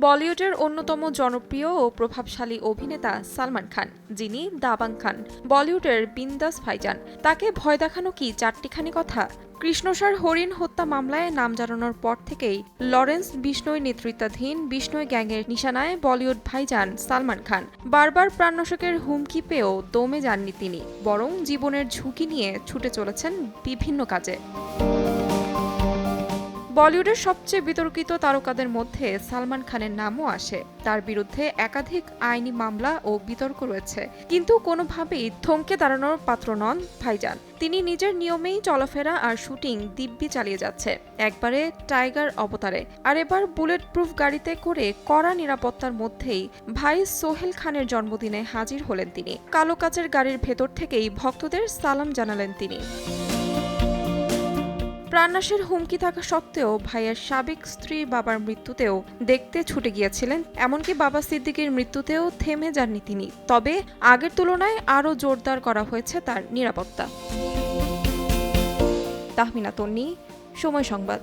বলিউডের অন্যতম জনপ্রিয় ও প্রভাবশালী অভিনেতা সালমান খান, যিনি দাবাং খান, বলিউডের বিন্দাস ভাইজান। তাকে ভয় দেখানো কি চারটিখানি কথা? কৃষ্ণসার হরিণ হত্যা মামলায় নাম জানানোর পর থেকেই লরেন্স বিষ্ণোই নেতৃত্বাধীন বিষ্ণোই গ্যাংয়ের নিশানায় বলিউড ভাইজান সালমান খান। বারবার প্রাণনাশকের হুমকি পেয়েও দমে যাননি তিনি, বরং জীবনের ঝুঁকি নিয়ে ছুটে চলেছেন বিভিন্ন কাজে। বলিউডের সবচেয়ে বিতর্কিত তারকাদের মধ্যে সালমান খানের নামও আসে। তার বিরুদ্ধে একাধিক আইনি মামলা ও বিতর্ক রয়েছে, কিন্তু কোনোভাবেই থমকে দাঁড়ানোর পাত্র নন ভাইজান। তিনি নিজের নিয়মেই চলাফেরা আর শুটিং দিব্যি চালিয়ে যাচ্ছে, একবারে টাইগার অবতারে। আর এবার বুলেট প্রুফ গাড়িতে করে কড়া নিরাপত্তার মধ্যেই ভাই সোহেল খানের জন্মদিনে হাজির হলেন তিনি। কালো কাচের গাড়ির ভেতর থেকেই ভক্তদের সালাম জানালেন তিনি। প্রাণনাশের হুমকি থাকা সত্ত্বেও ভাইয়ের সাবেক স্ত্রী বাবার মৃত্যুতেও দেখতে ছুটে গিয়েছিলেন। এমনকি বাবা সিদ্দিকীর মৃত্যুতেও থেমে যাননি তিনি। তবে আগের তুলনায় আরও জোরদার করা হয়েছে তার নিরাপত্তা। তাহমিনা তন্নি, সময় সংবাদ।